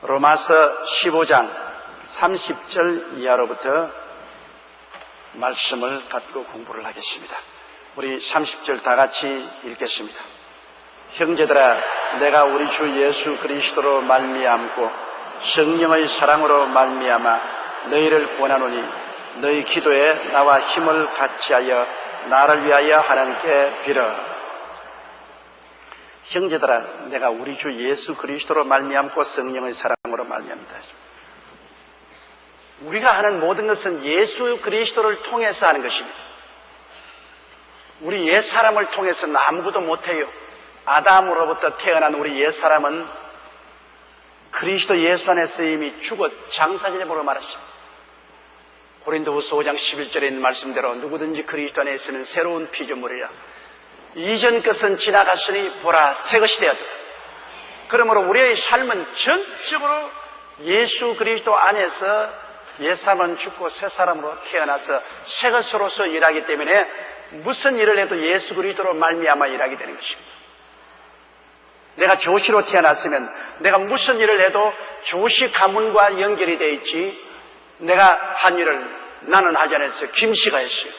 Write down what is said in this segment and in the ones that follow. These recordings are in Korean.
로마서 15장 30절 이하로부터 말씀을 갖고 공부를 하겠습니다. 우리 30절 다 같이 읽겠습니다. 형제들아, 내가 우리 주 예수 그리스도로 말미암고 성령의 사랑으로 말미암아 너희를 권하노니 너희 기도에 나와 힘을 같이하여 나를 위하여 하나님께 빌어. 형제들아, 내가 우리 주 예수 그리스도로 말미암고 성령의 사랑으로 말미암다. 우리가 하는 모든 것은 예수 그리스도를 통해서 하는 것입니다. 우리 옛사람을 통해서는 아무것도 못해요. 아담으로부터 태어난 우리 옛사람은 그리스도 예수 안에서 이미 죽어 장사되므로 말했습니다. 고린도후서 5장 11절에 있는 말씀대로 누구든지 그리스도 안에 있으면 새로운 피조물이라. 이전 것은 지나갔으니 보라 새 것이 되었다. 그러므로 우리의 삶은 전적으로 예수 그리스도 안에서 옛사람은 죽고 새 사람으로 태어나서 새 것으로서 일하기 때문에 무슨 일을 해도 예수 그리스도로 말미암아 일하게 되는 것입니다. 내가 조시로 태어났으면 내가 무슨 일을 해도 조시 가문과 연결이 되어 있지, 내가 한 일을 나는 하지 않았어요, 김씨가 했어요,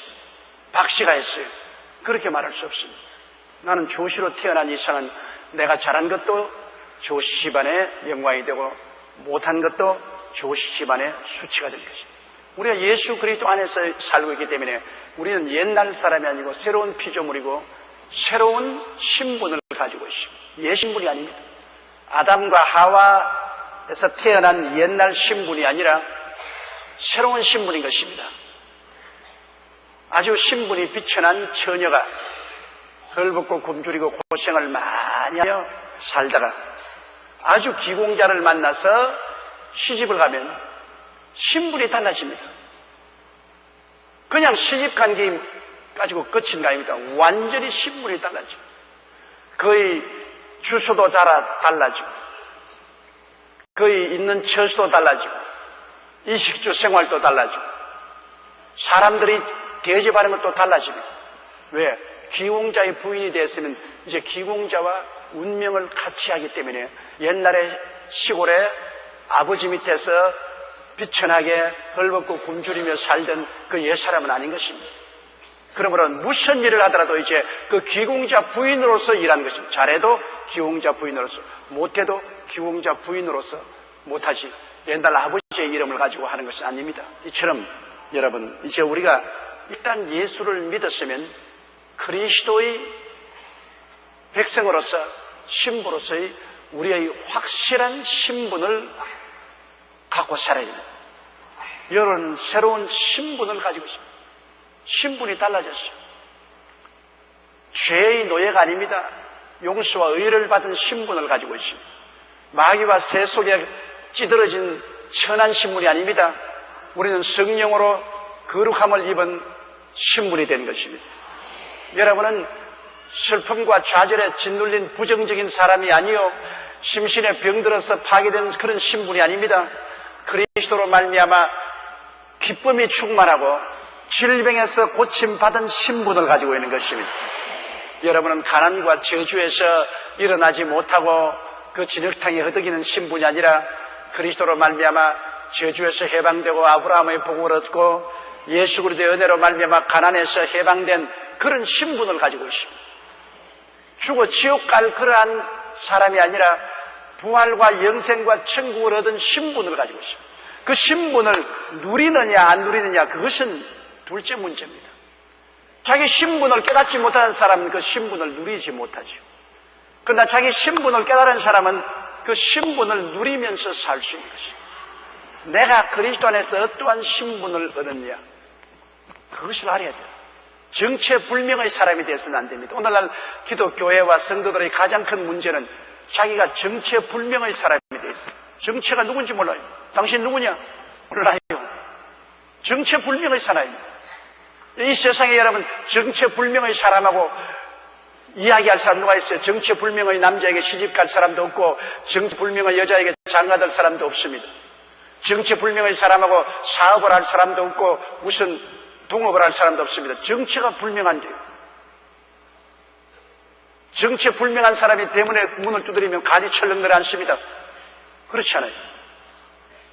박씨가 했어요, 그렇게 말할 수 없습니다. 나는 조시로 태어난 이상은 내가 잘한 것도 조시 집안의 영광이 되고 못한 것도 조시 집안의 수치가 될 것입니다. 우리가 예수 그리스도 안에서 살고 있기 때문에 우리는 옛날 사람이 아니고 새로운 피조물이고 새로운 신분을 가지고 있습니다. 옛 신분이 아닙니다. 아담과 하와에서 태어난 옛날 신분이 아니라 새로운 신분인 것입니다. 아주 신분이 비천한 처녀가 헐벗고 굶주리고 고생을 많이 하며 살다가 아주 기공자를 만나서 시집을 가면 신분이 달라집니다. 그냥 시집관계 가지고 끝인 거 아닙니다. 완전히 신분이 달라지고 그의 주소도 달라지고 그의 있는 처소도 달라지고 이식주 생활도 달라지고 사람들이 대접하는 것도 달라집니다. 왜? 기공자의 부인이 됐으면 이제 기공자와 운명을 같이 하기 때문에 옛날에 시골에 아버지 밑에서 비천하게 헐벗고 굶주리며 살던 그 옛사람은 아닌 것입니다. 그러므로 무슨 일을 하더라도 이제 그 기공자 부인으로서 일하는 것입니다. 잘해도 기공자 부인으로서, 못해도 기공자 부인으로서 못하지 옛날 아버지의 이름을 가지고 하는 것이 아닙니다. 이처럼 여러분, 이제 우리가 일단 예수를 믿었으면 그리스도의 백성으로서 신부로서의 우리의 확실한 신분을 갖고 살아야 됩니다. 여러분, 새로운 신분을 가지고 있습니다. 신분이 달라졌어요. 죄의 노예가 아닙니다. 용서와 의를 받은 신분을 가지고 있습니다. 마귀와 새 속에 찌들어진 천한 신분이 아닙니다. 우리는 성령으로 거룩함을 입은 신분이 된 것입니다. 여러분은 슬픔과 좌절에 짓눌린 부정적인 사람이 아니요, 심신에 병들어서 파괴된 그런 신분이 아닙니다. 그리스도로 말미암아 기쁨이 충만하고 질병에서 고침받은 신분을 가지고 있는 것입니다. 여러분은 가난과 저주에서 일어나지 못하고 그 진흙탕에 허덕이는 신분이 아니라 그리스도로 말미암아 저주에서 해방되고 아브라함의 복을 얻고 예수 그리스도의 은혜로 말미암아 가난에서 해방된 그런 신분을 가지고 있습니다. 죽어 지옥 갈 그러한 사람이 아니라 부활과 영생과 천국을 얻은 신분을 가지고 있습니다. 그 신분을 누리느냐 안 누리느냐, 그것은 둘째 문제입니다. 자기 신분을 깨닫지 못하는 사람은 그 신분을 누리지 못하죠. 그러나 자기 신분을 깨달은 사람은 그 신분을 누리면서 살 수 있는 것입니다. 내가 그리스도 안에서 어떠한 신분을 얻었냐, 그것을 알아야 돼요. 정체불명의 사람이 되어서는 안 됩니다. 오늘날 기독교회와 성도들의 가장 큰 문제는 자기가 정체불명의 사람이 되어 있어요. 정체가 누군지 몰라요. 당신 누구냐? 몰라요. 정체불명의 사람입니다. 이 세상에 여러분, 정체불명의 사람하고 이야기할 사람 누가 있어요? 정체불명의 남자에게 시집갈 사람도 없고 정체불명의 여자에게 장가들 사람도 없습니다. 정체불명의 사람하고 사업을 할 사람도 없고 무슨 동업을 할 사람도 없습니다. 정체가 불명한데요. 정체불명한 사람이 대문에 문을 두드리면 간이 철렁거려 앉습니다. 그렇지 않아요?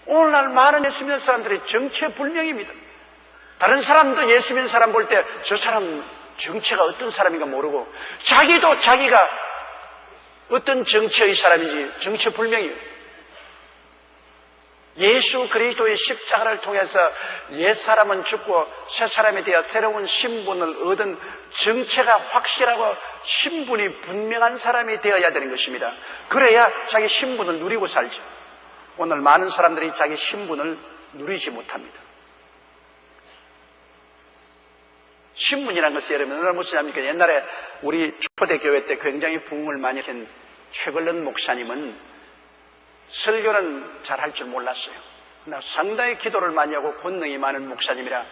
오늘날 많은 예수 믿는 사람들이 정체불명입니다. 다른 사람도 예수 믿는 사람 볼 때 저 사람 정체가 어떤 사람인가 모르고 자기도 자기가 어떤 정체의 사람인지 정체불명이에요. 예수 그리스도의 십자가를 통해서 옛사람은 죽고 새사람에 대해 새로운 신분을 얻은 정체가 확실하고 신분이 분명한 사람이 되어야 되는 것입니다. 그래야 자기 신분을 누리고 살죠. 오늘 많은 사람들이 자기 신분을 누리지 못합니다. 신분이라는 것이 여러분 얼마나 무슨 합니까? 옛날에 우리 초대교회 때 굉장히 부흥을 많이 한 최걸른 목사님은 설교는 잘할 줄 몰랐어요. 상당히 기도를 많이 하고 권능이 많은 목사님이라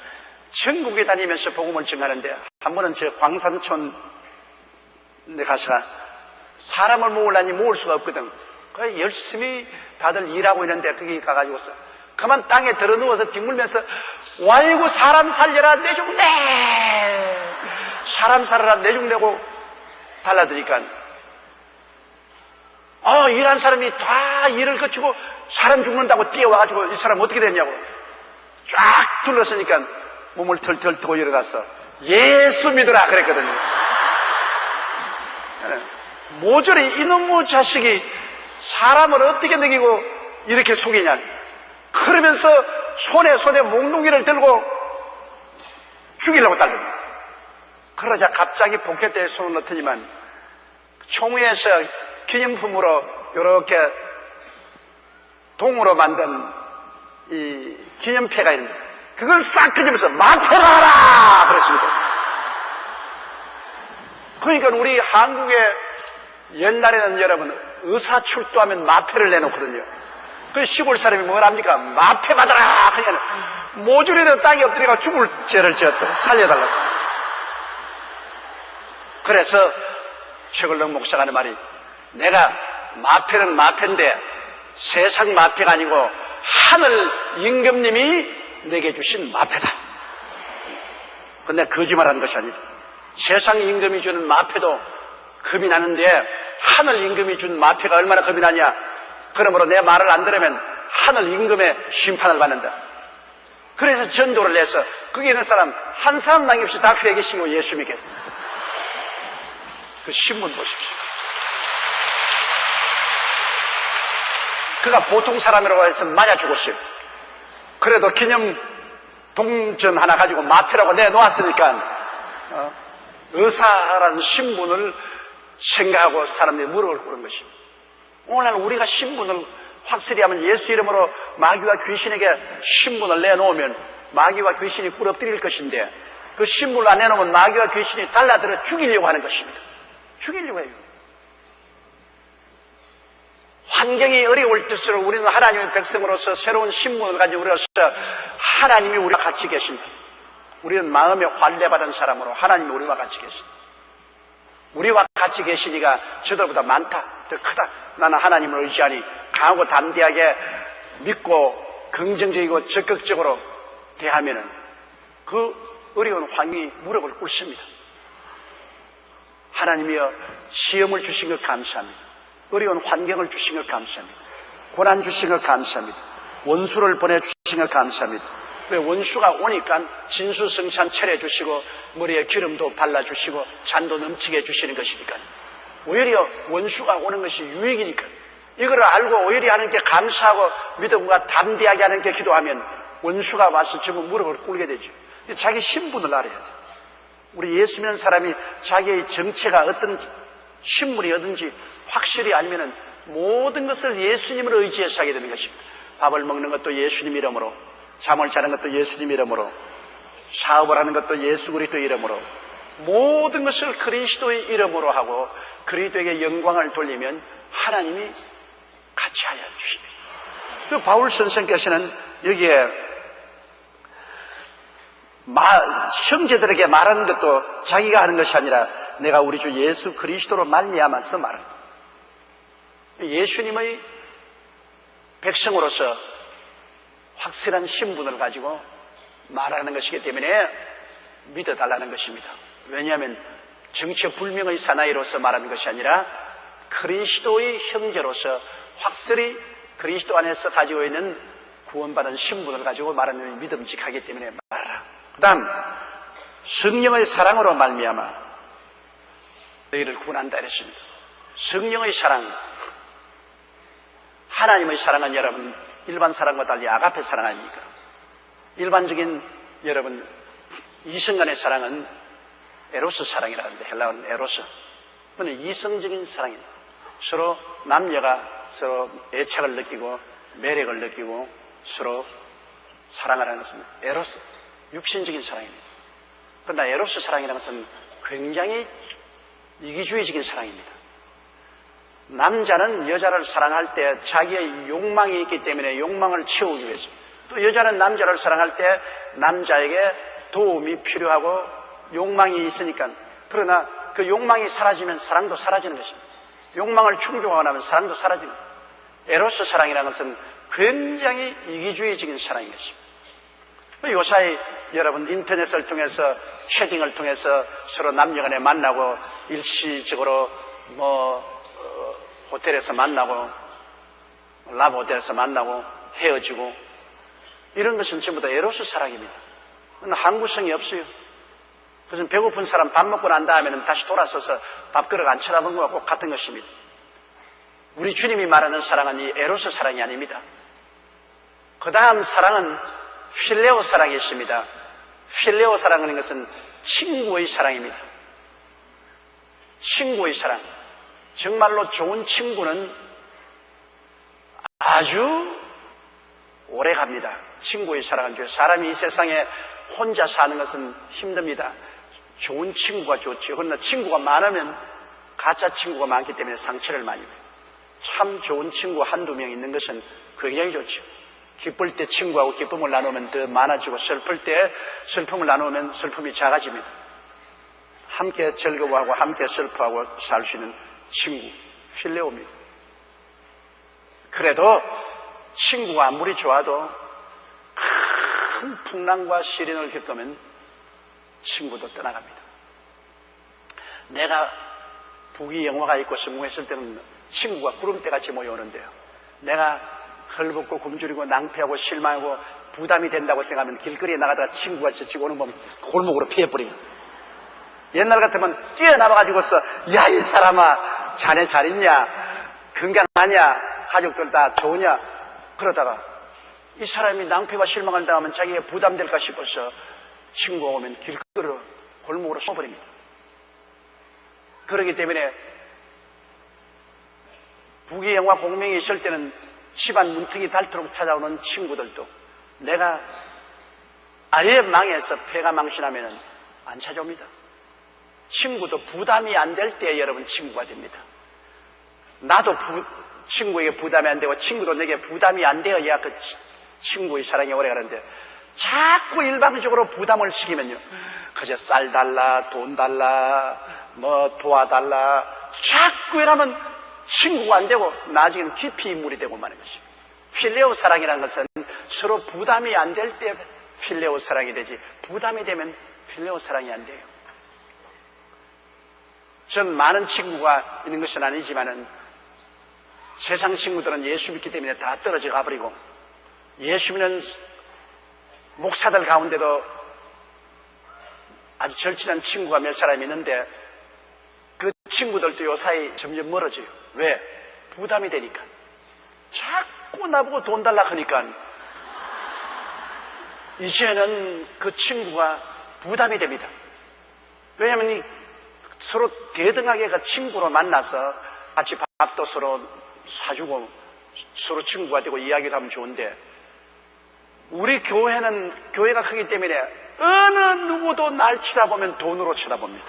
전국에 다니면서 복음을 전하는데 한 번은 저 광산촌에 가서 사람을 모으려니 모을 수가 없거든. 그래서 열심히 다들 일하고 있는데 거기 가가지고서 그만 땅에 들어 누워서 뒹굴면서 와이고 사람 살려라 내죽내 사람 살아라 내죽내고 달라드니까 일한 사람이 다 일을 거치고 사람 죽는다고 뛰어와가지고 이 사람 어떻게 됐냐고 쫙 둘러서니까 몸을 털털 트고 일어나서 예수 믿으라 그랬거든요. 모조리 이놈의 자식이 사람을 어떻게 먹이고 이렇게 속이냐 그러면서 손에 몽둥이를 들고 죽이려고 달립니다. 그러자 갑자기 포켓대에 손을 넣더니만 총회에서 기념품으로 이렇게 동으로 만든 이 기념패가 있는데 그걸 싹 끄집어서 마패가 하라 그랬습니다. 그러니까 우리 한국에 옛날에는 여러분 의사 출두하면 마패를 내놓거든요. 그 시골 사람이 뭘 합니까? 마패 받아라! 그러니까 모조리도 땅에 엎드려가 죽을 죄를 지었다. 살려달라고. 그래서 최걸렁 목사가 하는 말이 내가 마패는 마패인데 세상 마패가 아니고 하늘 임금님이 내게 주신 마패다. 근데 거짓말하는 것이 아니다. 세상 임금이 주는 마패도 겁이 나는데 하늘 임금이 준 마패가 얼마나 겁이 나냐. 그러므로 내 말을 안 들으면 하늘 임금의 심판을 받는다. 그래서 전도를 내서 거기 있는 사람 한 사람 남김없이 다 회개시키고 예수 믿게. 그 신문 보십시오. 그가 보통 사람이라고 해서 맞아 죽었어요. 그래도 기념 동전 하나 가지고 마패라고 내놓았으니까 의사라는 신분을 생각하고 사람들이 무릎을 꿇은 것입니다. 오늘 우리가 신분을 확실히 하면 예수 이름으로 마귀와 귀신에게 신분을 내놓으면 마귀와 귀신이 꿇어뜨릴 것인데 그 신분을 안 내놓으면 마귀와 귀신이 달라들어 죽이려고 하는 것입니다. 죽이려고 해요. 환경이 어려울 때일수록 우리는 하나님의 백성으로서 새로운 신분을 가지고 우리로서 하나님이 우리와 같이 계신다. 우리는 마음에 환례받은 사람으로 하나님이 우리와 같이 계신다. 우리와 같이 계시니까 저들보다 많다, 더 크다. 나는 하나님을 의지하니 강하고 담대하게 믿고 긍정적이고 적극적으로 대하면은 그 어려운 환경이 무릎을 꿇습니다. 하나님이여 시험을 주신 것 감사합니다. 어려운 환경을 주신 것 감사합니다. 고난 주신 것 감사합니다. 원수를 보내주신 것 감사합니다. 왜 원수가 오니까 진수성찬 차려주시고 머리에 기름도 발라주시고 잔도 넘치게 해주시는 것이니까 오히려 원수가 오는 것이 유익이니까 이걸 알고 오히려 하나님께 감사하고 믿음과 담대하게 하나님께 기도하면 원수가 와서 전부 무릎을 꿇게 되죠. 자기 신분을 알아야 돼요. 우리 예수 믿는 사람이 자기의 정체가 어떤 신분이 어떤지 확실히 알면은 모든 것을 예수님을 의지해서 하게 되는 것입니다. 밥을 먹는 것도 예수님 이름으로, 잠을 자는 것도 예수님 이름으로, 사업을 하는 것도 예수 그리스도 이름으로, 모든 것을 그리스도의 이름으로 하고 그리스도에게 영광을 돌리면 하나님이 같이 하여 주십니다. 그 바울 선생께서는 여기에 형제들에게 말하는 것도 자기가 하는 것이 아니라 내가 우리 주 예수 그리스도로 말미암아서 말한다. 예수님의 백성으로서 확실한 신분을 가지고 말하는 것이기 때문에 믿어달라는 것입니다. 왜냐하면 정체불명의 사나이로서 말하는 것이 아니라 그리스도의 형제로서 확실히 그리스도 안에서 가지고 있는 구원받은 신분을 가지고 말하는 믿음직하기 때문에 말하라. 그 다음 성령의 사랑으로 말미암아 너희를 구원한다 이랬습니다. 성령의 사랑, 하나님의 사랑은 여러분 일반 사랑과 달리 아가페 사랑 아닙니까? 일반적인 여러분 이성 간의 사랑은 에로스 사랑이라는데 헬라어는 에로스. 그건 이성적인 사랑입니다. 서로 남녀가 서로 애착을 느끼고 매력을 느끼고 서로 사랑하라는 것은 에로스, 육신적인 사랑입니다. 그러나 에로스 사랑이라는 것은 굉장히 이기주의적인 사랑입니다. 남자는 여자를 사랑할 때 자기의 욕망이 있기 때문에 욕망을 채우기 위해서, 또 여자는 남자를 사랑할 때 남자에게 도움이 필요하고 욕망이 있으니까, 그러나 그 욕망이 사라지면 사랑도 사라지는 것입니다. 욕망을 충족하고 나면 사랑도 사라지는 것입니다. 에로스 사랑이라는 것은 굉장히 이기주의적인 사랑인 것입니다. 요사이 여러분 인터넷을 통해서 채팅을 통해서 서로 남녀간에 만나고 일시적으로 호텔에서 만나고 라브 호텔에서 만나고 헤어지고 이런 것은 전부 다 에로스 사랑입니다. 그건 항구성이 없어요. 그것은 배고픈 사람 밥 먹고 난 다음에는 다시 돌아서서 밥그릇 안 쳐다보는 것과 꼭 같은 것입니다. 우리 주님이 말하는 사랑은 이 에로스 사랑이 아닙니다. 그 다음 사랑은 필레오 사랑이 있습니다. 필레오 사랑하는 것은 친구의 사랑입니다. 친구의 사랑. 정말로 좋은 친구는 아주 오래 갑니다. 친구의 사랑은 좋아요. 사람이 이 세상에 혼자 사는 것은 힘듭니다. 좋은 친구가 좋죠. 그러나 친구가 많으면 가짜 친구가 많기 때문에 상처를 많이 입어요. 참 좋은 친구 한두 명 있는 것은 굉장히 좋죠. 기쁠 때 친구하고 기쁨을 나누면 더 많아지고 슬플 때 슬픔을 나누면 슬픔이 작아집니다. 함께 즐거워하고 함께 슬퍼하고 살 수 있는 친구, 필레오입니다. 그래도 친구가 아무리 좋아도 큰 풍랑과 시련을 겪으면 친구도 떠나갑니다. 내가 부귀 영화가 있고 성공했을 때는 친구가 구름대같이 모여오는데요. 내가 헐벗고 굶주리고 낭패하고 실망하고 부담이 된다고 생각하면 길거리에 나가다가 친구가 지치고 오는 보면 골목으로 피해버립니다. 옛날 같으면 뛰어나와가지고서 야, 이 사람아, 자네 잘 있냐? 건강하냐? 가족들 다 좋으냐? 그러다가 이 사람이 낭패와 실망을 당하면 자기가 부담될까 싶어서 친구가 오면 길거리로 골목으로 쏘버립니다. 그렇기 때문에 부귀영화 공명이 있을 때는 집안 문턱이 닳도록 찾아오는 친구들도 내가 아예 망해서 폐가 망신하면 안 찾아옵니다. 친구도 부담이 안 될 때 여러분 친구가 됩니다. 나도 친구에게 부담이 안 되고 친구도 내게 부담이 안 되어야 그 친구의 사랑이 오래가는데 자꾸 일방적으로 부담을 시키면요. 그저 쌀 달라, 돈 달라, 뭐 도와달라 자꾸 이러면 친구가 안 되고 나중에는 깊이 인물이 되고 마는 것입니다. 필레오 사랑이라는 것은 서로 부담이 안 될 때 필레오 사랑이 되지 부담이 되면 필레오 사랑이 안 돼요. 전 많은 친구가 있는 것은 아니지만은 세상 친구들은 예수 믿기 때문에 다 떨어져 가버리고 예수 믿는 목사들 가운데도 아주 절친한 친구가 몇 사람 있는데 그 친구들도 요사이 점점 멀어져요. 왜? 부담이 되니까. 자꾸 나보고 돈 달라 하니까 이제는 그 친구가 부담이 됩니다. 왜냐하면 서로 대등하게 그 친구로 만나서 같이 밥도 서로 사주고 서로 친구가 되고 이야기도 하면 좋은데 우리 교회는 교회가 크기 때문에 어느 누구도 날 쳐다보면 돈으로 쳐다봅니다.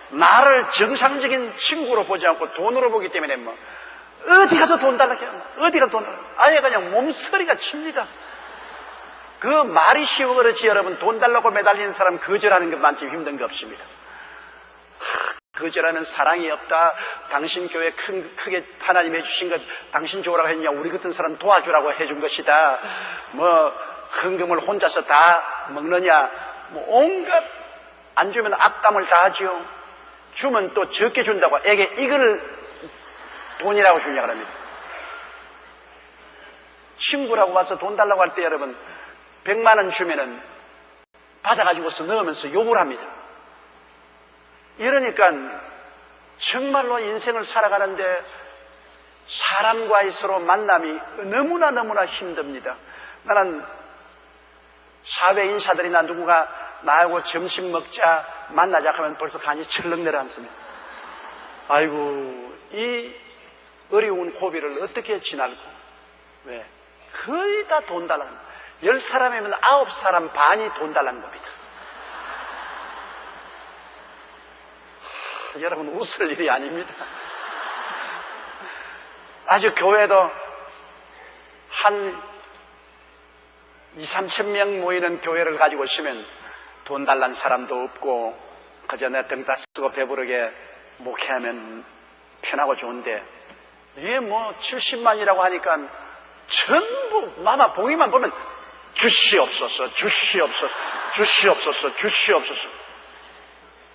나를 정상적인 친구로 보지 않고 돈으로 보기 때문에 뭐 어디 가서 돈 달라고 해요. 어디 가서 돈 달라고 아예 그냥 몸서리가 칩니다. 그 말이 쉬워 그렇지 여러분 돈 달라고 매달리는 사람 거절하는 것만큼 힘든 거 없습니다. 거절하면 사랑이 없다. 당신 교회 크게 하나님이 해주신 것 당신 좋으라고 했냐. 우리 같은 사람 도와주라고 해준 것이다. 뭐 헌금을 혼자서 다 먹느냐. 뭐 온갖 안 주면 악담을 다 하지요. 주면 또 적게 준다고 애게 이걸 돈이라고 주냐 그럽니다. 친구라고 와서 돈 달라고 할 때 여러분 100만 원 주면은 받아가지고서 넣으면서 욕을 합니다. 이러니까 정말로 인생을 살아가는데 사람과의 서로 만남이 너무나 힘듭니다. 나는 사회 인사들이나 누구가 나하고 점심 먹자 만나자 하면 벌써 간이 철렁 내려앉습니다. 아이고 이 어려운 고비를 어떻게 지날고 왜? 거의 다 돈 달라는 겁니다. 10사람이면 9사람 반이 돈 달라는 겁니다. 여러분 웃을 일이 아닙니다. 아주 교회도 한 2,000~3,000명 모이는 교회를 가지고 오시면 돈 달란 사람도 없고 그저 내 등 다 쓰고 배부르게 목회하면 편하고 좋은데 이게 뭐 70만이라고 하니까 전부 아마 봉이만 보면 주시옵소서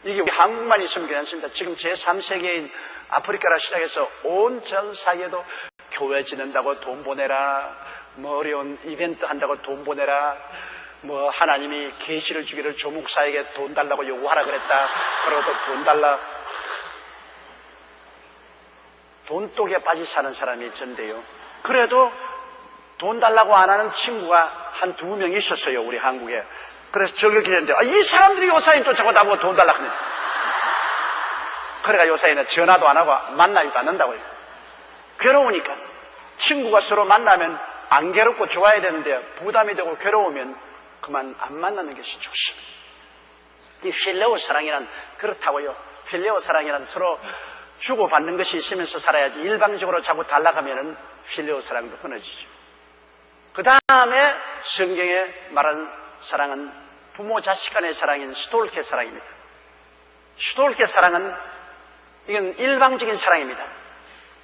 이게 한국만 있으면 괜찮습니다. 지금 제3세계인 아프리카라 시작해서 온 전 세계도 교회 지낸다고 돈 보내라, 뭐 어려운 이벤트 한다고 돈 보내라, 뭐 하나님이 계시를 주기를 조목사에게 돈 달라고 요구하라 그랬다. 그러고 또 돈 달라. 돈독에 빠져 사는 사람이 전데요. 그래도 돈 달라고 안 하는 친구가 한 2명 있었어요, 우리 한국에. 그래서 저렇게 했는데, 이 사람들이 요사인 쫓아고 나보고 돈 달라고 하네. 그래가 요사이는 전화도 안 하고 만나지도 않는다고요. 괴로우니까. 친구가 서로 만나면 안 괴롭고 좋아야 되는데 부담이 되고 괴로우면 그만 안 만나는 것이 좋습니다. 이 필레오 사랑이란 그렇다고요. 필레오 사랑이란 서로 주고받는 것이 있으면서 살아야지 일방적으로 자꾸 달라가면은 필레오 사랑도 끊어지죠. 그 다음에 성경에 말하는 사랑은 부모 자식 간의 사랑인 스톨케 사랑입니다. 스톨케 사랑은 이건 일방적인 사랑입니다.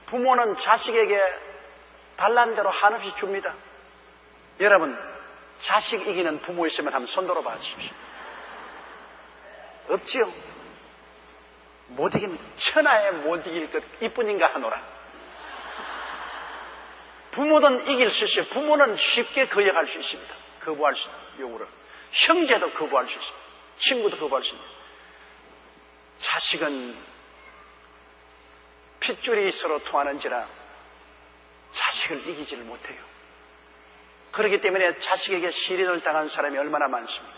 부모는 자식에게 달란 대로 한없이 줍니다. 여러분 자식 이기는 부모 있으면 한번 손 들어 봐 주십시오. 없지요? 못 이깁니다. 천하에 못 이길 것 이뿐인가 하노라. 부모는 이길 수 있어요. 부모는 쉽게 거역할 수 있습니다. 거부할 수 있습니다. 요구를. 형제도 거부할 수 있습니다. 친구도 거부할 수 있습니다. 자식은 핏줄이 서로 통하는지라 자식을 이기지를 못해요. 그렇기 때문에 자식에게 시련을 당하는 사람이 얼마나 많습니다.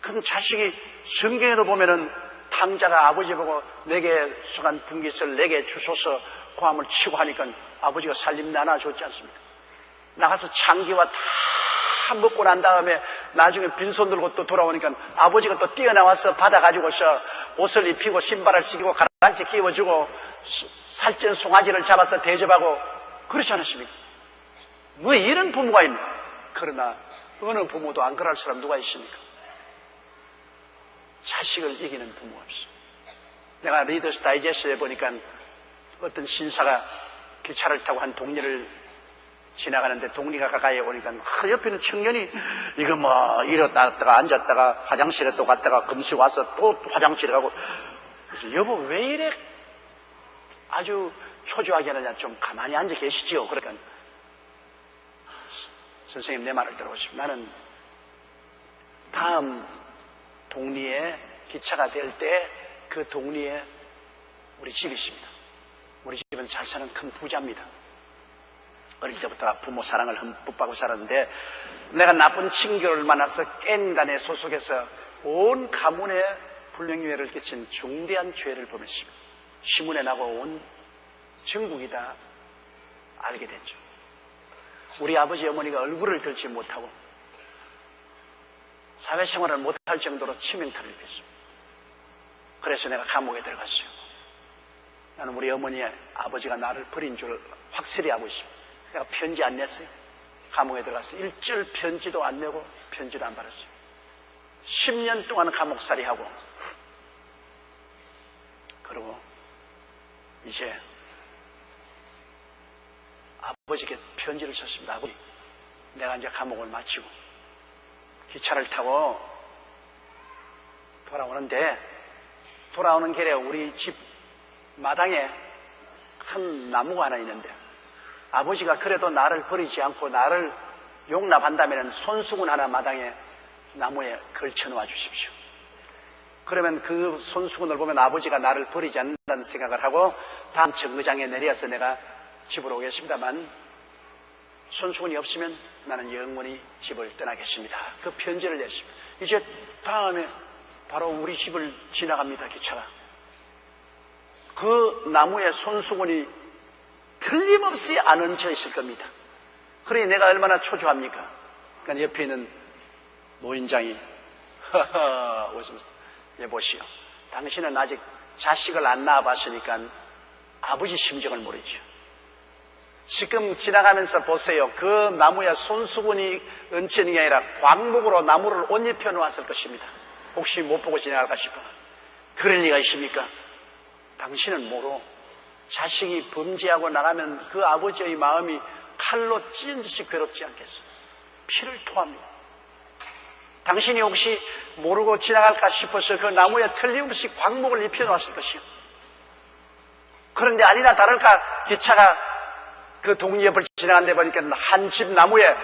그럼 자식이 성경에도 보면은 탕자가 아버지 보고 내게 수간 분깃을 내게 주소서 고함을 치고 하니까 아버지가 살림 나눠줬지 않습니까? 나가서 창기와 다 먹고 난 다음에 나중에 빈손 들고 또 돌아오니까 아버지가 또 뛰어나와서 받아가지고서 옷을 입히고 신발을 신기고 가랑지 끼워주고 살찐 송아지를 잡아서 대접하고 그렇지 않습니까? 뭐 이런 부모가 있나? 그러나 어느 부모도 안 그럴 사람 누가 있습니까? 자식을 이기는 부모가 없어. 내가 리더스 다이제스트에 보니까 어떤 신사가 기차를 타고 한 동리를 지나가는데 동리가 가까이 오니까 옆에 있는 청년이 이거 뭐 이랬다가 앉았다가 화장실에 또 갔다가 금시 와서 또 화장실에 가고 그래서 여보 왜 이래 아주 초조하게 하느냐 좀 가만히 앉아 계시지요. 그러니까 선생님 내 말을 들어보시오. 나는 다음 동리에 기차가 될 때 그 동리에 우리 집이 있습니다. 우리 집은 잘 사는 큰 부자입니다. 어릴 때부터 부모 사랑을 흠뻑 받고 살았는데 내가 나쁜 친구를 만나서 깽단에 소속해서 온 가문에 불명예를 끼친 중대한 죄를 범했습니다. 신문에 나고 온 전국이 다 알게 됐죠. 우리 아버지 어머니가 얼굴을 들지 못하고 사회생활을 못할 정도로 치명타를 입혔습니다. 그래서 내가 감옥에 들어갔어요. 나는 우리 어머니의 아버지가 나를 버린 줄 확실히 알고 있습니다. 내가 편지 안 냈어요. 감옥에 들어갔어요. 일절 편지도 안 내고 편지도 안 받았어요. 10년 동안 감옥살이 하고 그리고 이제 아버지께 편지를 썼습니다. 아버지, 내가 이제 감옥을 마치고 기차를 타고 돌아오는데 돌아오는 길에 우리 집 마당에 큰 나무가 하나 있는데 아버지가 그래도 나를 버리지 않고 나를 용납한다면 손수건 하나 마당에 나무에 걸쳐놓아 주십시오. 그러면 그 손수건을 보면 아버지가 나를 버리지 않는다는 생각을 하고 다음 정거장에 내려서 내가 집으로 오겠습니다만 손수건이 없으면 나는 영원히 집을 떠나겠습니다. 그 편지를 냈습니다. 이제 다음에 바로 우리 집을 지나갑니다. 기차가. 그 나무에 손수건이 틀림없이 안 얹혀 있을 겁니다. 그러니 내가 얼마나 초조합니까? 그러니까 옆에 있는 노인장이 웃으면서 여보시오, 당신은 아직 자식을 안 낳아봤으니까 아버지 심정을 모르죠. 지금 지나가면서 보세요. 그 나무에 손수건이 얹히는 게 아니라 광목으로 나무를 옷 입혀 놓았을 것입니다. 혹시 못 보고 지나갈까 싶어. 그럴 리가 있습니까? 당신은 모르. 자식이 범죄하고 나가면 그 아버지의 마음이 칼로 찢은 듯이 괴롭지 않겠어. 피를 토합니다. 당신이 혹시 모르고 지나갈까 싶어서 그 나무에 틀림없이 광목을 입혀놓았을 것이요. 그런데 아니나 다를까 기차가 그 동리 옆을 지나간데 보니까 한 집 나무에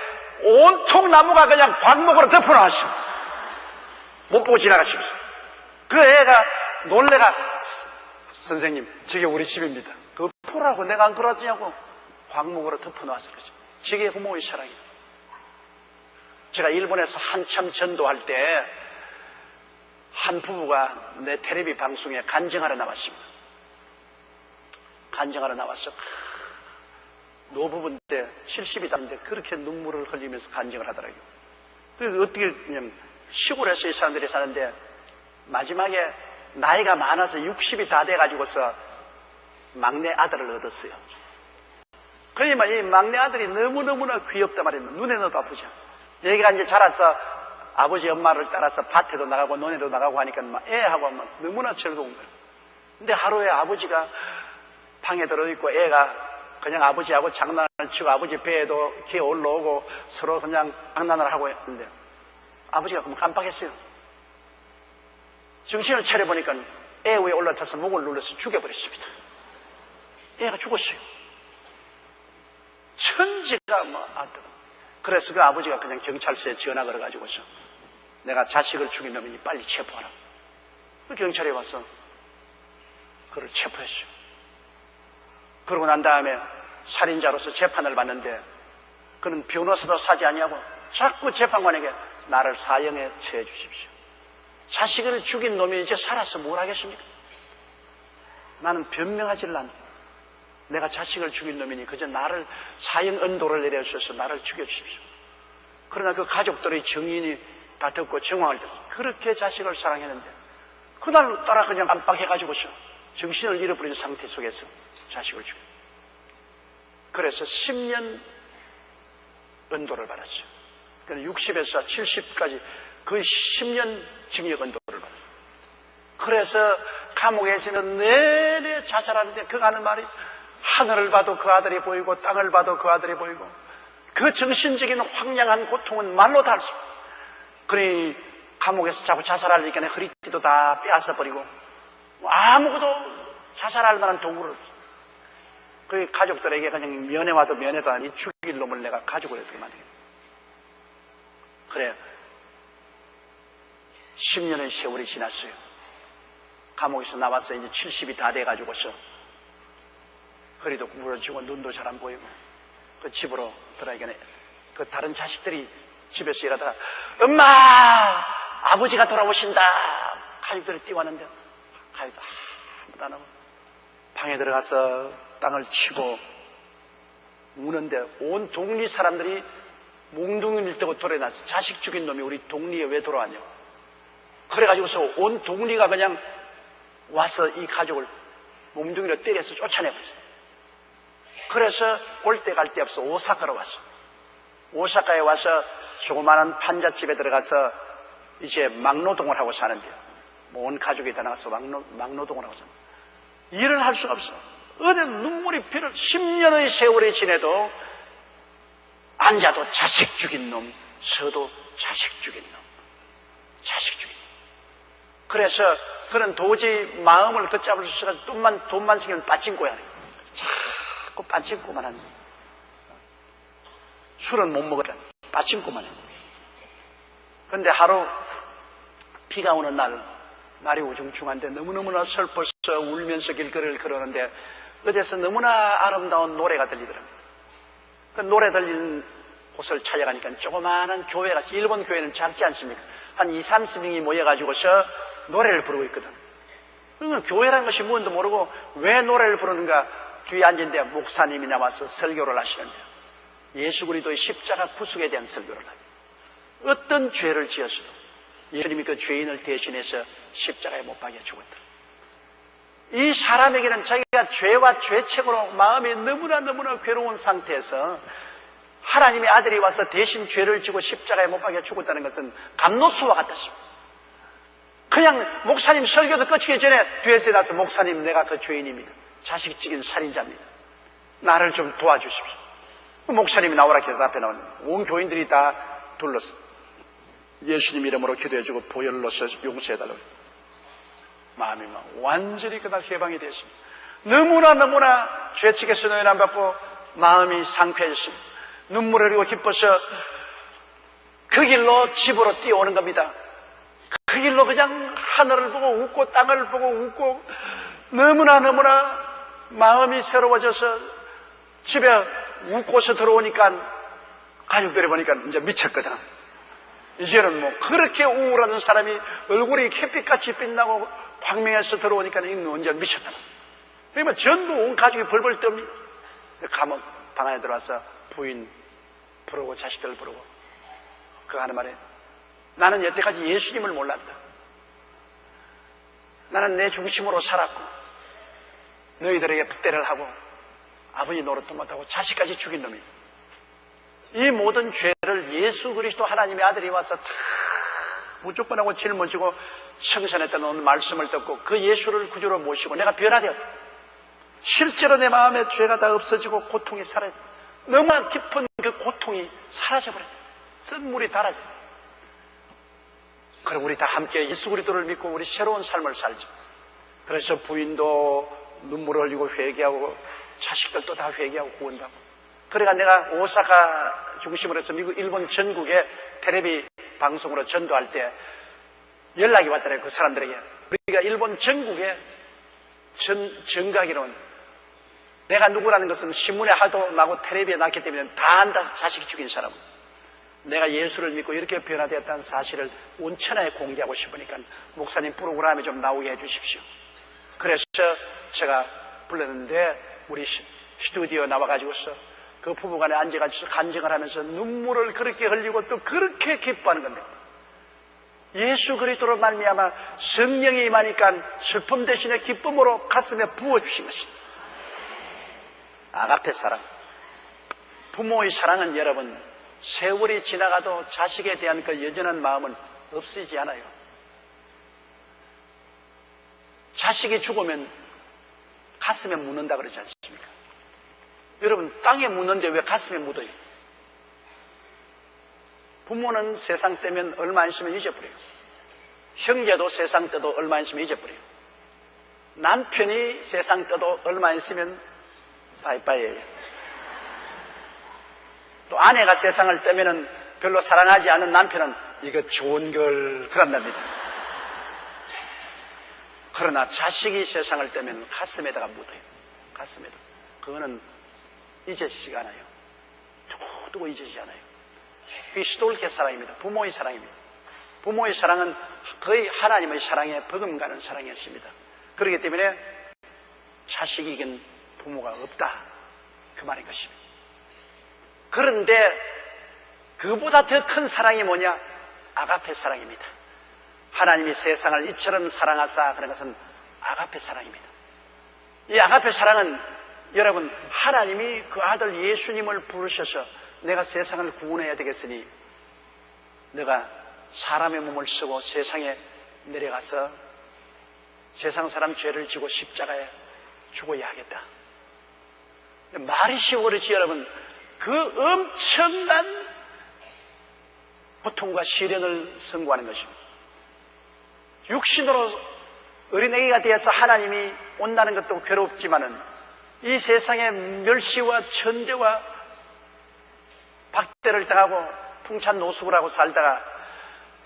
온통 나무가 그냥 광목으로 덮어놓았어. 못 보고 지나가십시오. 그 애가 놀래가 선생님, 저게 우리 집입니다. 덮으라고 내가 안 그러냐고 광목으로 덮어놓았을 것입니다. 저게 부모의 사랑이에요. 제가 일본에서 한참 전도할 때 한 부부가 내 텔레비 방송에 간증하러 나왔습니다. 간증하러 나왔어. 노부부 때 70이 다는데 그렇게 눈물을 흘리면서 간증을 하더라고요. 그래서 어떻게 그냥 시골에서 이 사람들이 사는데 마지막에 나이가 많아서 60이 다 돼가지고서 막내 아들을 얻었어요. 그러니까 이 막내 아들이 너무너무나 귀엽단 말입니다. 눈에 넣어도 아프죠. 얘가 이제 자라서 아버지 엄마를 따라서 밭에도 나가고 논에도 나가고 하니까 막 애하고 막 너무나 즐거운 거예요. 근데 하루에 아버지가 방에 들어있고 애가 그냥 아버지하고 장난을 치고 아버지 배에도 기어 올라오고 서로 그냥 장난을 하고 했는데 아버지가 그만 깜빡했어요. 정신을 차려보니까 애 위에 올라타서 목을 눌러서 죽여버렸습니다. 애가 죽었어요. 천지가 아들. 그래서 그 아버지가 그냥 경찰서에 전화 걸어가지고서 내가 자식을 죽인 놈이니 빨리 체포하라. 그 경찰에 와서 그를 체포했어요. 그러고 난 다음에 살인자로서 재판을 받는데 그는 변호사도 사지 아니하고 자꾸 재판관에게 나를 사형에 처해 주십시오. 자식을 죽인 놈이 이제 살아서 뭘 하겠습니까? 나는 변명하질 않아. 내가 자식을 죽인 놈이니 그저 나를 사형 언도를 내려주셔서 나를 죽여주십시오. 그러나 그 가족들의 증인이 다 듣고 정황을 듣고 그렇게 자식을 사랑했는데 그날따라 그냥 깜빡해가지고서 정신을 잃어버린 상태 속에서 자식을 죽여. 그래서 10년 언도를 받았죠. 60에서 70까지 그 10년 징역 언도를 받았죠. 그래서 감옥에 있으면 내내 자살하는데 그가 하는 말이 하늘을 봐도 그 아들이 보이고 땅을 봐도 그 아들이 보이고 그 정신적인 황량한 고통은 말로 다 할 수 없어요. 그러니 감옥에서 자꾸 자살하려니까 허리띠도 다 빼앗아버리고 아무것도 자살할 만한 도구를 없어요. 그 가족들에게 그냥 면회와도 면회도 아니 죽일 놈을 내가 가지고 이렇게 말이에요. 그래 10년의 세월이 지났어요. 감옥에서 나와서 이제 70이 다 돼가지고서 허리도 구부러지고 눈도 잘 안 보이고 그 집으로 들어가니까 그 다른 자식들이 집에서 일하다가 엄마 아버지가 돌아오신다 가족들이 뛰어왔는데 가족도 아무도 안 하고 방에 들어가서 땅을 치고 우는데 온 동리 사람들이 몽둥이를 뜨고 돌아났어. 자식 죽인 놈이 우리 동리에 왜 돌아왔냐고. 그래가지고서 온 동리가 그냥 와서 이 가족을 몽둥이로 때려서 쫓아내버렸어. 그래서 올 때 갈 데 없어 오사카로 왔어. 오사카에 와서 조그마한 판잣집에 들어가서 이제 막노동을 하고 사는데요. 온 가족이 다 나가서 막노동을 하고 사는 일을 할 수가 없어. 어디 눈물이 피를 10년의 세월이 지내도 앉아도 자식 죽인 놈, 서도 자식 죽인 놈, 자식 죽인 놈. 그래서 그는 도저히 마음을 걷잡을 수가 없어서 돈만 생기면 빠진 거야. 자꾸 빠친구만 합니다. 술은 못 먹으니까 빠친구만 해요. 그런데 하루 비가 오는 날이 우중충한데 너무너무나 슬퍼서 울면서 길거리를 걸었는데 어디서 너무나 아름다운 노래가 들리더랍니다. 그 노래 들리는 곳을 찾아가니까 조그마한 교회가, 일본 교회는 작지 않습니까? 한 20-30명이 모여가지고서 노래를 부르고 있거든. 그러니까 교회라는 것이 뭔지도 모르고 왜 노래를 부르는가, 뒤에 앉은데 목사님이 나와서 설교를 하시는데요. 예수 그리스도의 십자가 부수에 대한 설교를 합니다. 어떤 죄를 지었어도 예수님이 그 죄인을 대신해서 십자가에 못 박여 죽었다. 이 사람에게는 자기가 죄와 죄책으로 마음이 너무나 괴로운 상태에서 하나님의 아들이 와서 대신 죄를 지고 십자가에 못 박여 죽었다는 것은 감노수와 같았습니다. 그냥 목사님 설교도 끝이기 전에 뒤에서 나서 목사님, 내가 그 죄인입니다. 자식 죽인 살인자입니다. 나를 좀 도와주십시오. 목사님이 나오라 해서 앞에 나오는 온 교인들이 다 둘러서 예수님 이름으로 기도해주고 보혈로서 용서해달라고. 마음이 막 완전히 그날 해방이 됐습니다. 너무나 죄책에서 노연함받고 마음이 상쾌해졌습니다. 눈물을 흘리고 기뻐서 그 길로 집으로 뛰어오는 겁니다. 그 길로 그냥 하늘을 보고 웃고 땅을 보고 웃고 너무나 마음이 새로워져서 집에 웃고서 들어오니까 가족들이 보니까 이제 미쳤거든. 이제는 뭐 그렇게 우울한 사람이 얼굴이 햇빛같이 빛나고 광명해서 들어오니까 이는 언제 미쳤다. 그러면 전부 온 가족이 벌벌 떱니다. 감옥 방 안에 들어와서 부인 부르고 자식들 부르고 그 하는 말에, 나는 여태까지 예수님을 몰랐다. 나는 내 중심으로 살았고 너희들에게 북대를 하고 아버지 노릇도 못하고 자식까지 죽인 놈이다. 이 모든 죄를 예수 그리스도 하나님의 아들이 와서 다 무조건하고 짊어지고 성산했던 오늘 말씀을 듣고 그 예수를 구주로 모시고 내가 변화되었다. 실제로 내 마음에 죄가 다 없어지고 고통이 사라졌다. 너무나 깊은 그 고통이 사라져버렸다. 쓴물이 달아져. 그럼 우리 다 함께 예수 그리스도를 믿고 우리 새로운 삶을 살죠. 그래서 부인도 눈물을 흘리고 회개하고 자식들도 다 회개하고 구원받고. 그러니까 내가 오사카 중심으로 해서 미국, 일본 전국에 텔레비 방송으로 전도할 때 연락이 왔더래요. 그 사람들에게. 우리가 일본 전국에 전가기로는 내가 누구라는 것은 신문에 하도 나고 텔레비에 났기 때문에 다 안다. 자식이 죽인 사람은. 내가 예수를 믿고 이렇게 변화되었다는 사실을 온 천하에 공개하고 싶으니까 목사님 프로그램에 좀 나오게 해주십시오. 그래서 제가 불렀는데 우리 스튜디오에 나와가지고서 그 부부간에 앉아가지고 간증을 하면서 눈물을 그렇게 흘리고 또 그렇게 기뻐하는 겁니다. 예수 그리스도로 말미암아 성령이 임하니까 슬픔 대신에 기쁨으로 가슴에 부어주신 것입니다. 아가페 사랑. 부모의 사랑은 여러분 세월이 지나가도 자식에 대한 그 여전한 마음은 없어지지 않아요. 자식이 죽으면 가슴에 묻는다 그러지 않습니까? 여러분 땅에 묻는데 왜 가슴에 묻어요? 부모는 세상 때면 얼마 안 있으면 잊어버려요. 형제도 세상 때도 얼마 안 있으면 잊어버려요. 남편이 세상 때도 얼마 안 있으면 바이바이예요. 또 아내가 세상을 떼면은 별로 사랑하지 않은 남편은 이거 좋은 걸 그런답니다. 그러나 자식이 세상을 떼면 가슴에다가 묻어요. 가슴에다. 그거는 잊어지지가 않아요. 두고두고 잊어지지 않아요. 그게 시돌케 사랑입니다. 부모의 사랑입니다. 부모의 사랑은 거의 하나님의 사랑에 버금가는 사랑이었습니다. 그렇기 때문에 자식에겐 부모가 없다. 그 말인 것입니다. 그런데 그보다 더 큰 사랑이 뭐냐? 아가페 사랑입니다. 하나님이 세상을 이처럼 사랑하사 그런 것은 아가페 사랑입니다. 이 아가페 사랑은 여러분 하나님이 그 아들 예수님을 부르셔서 내가 세상을 구원해야 되겠으니 내가 사람의 몸을 쓰고 세상에 내려가서 세상 사람 죄를 지고 십자가에 죽어야 하겠다. 말이 쉬워그렇지 여러분 그 엄청난 고통과 시련을 선고하는 것입니다. 육신으로 어린애기가 되어서 하나님이 온다는 것도 괴롭지만은 이 세상에 멸시와 천대와 박대를 당하고 풍찬노숙을 하고 살다가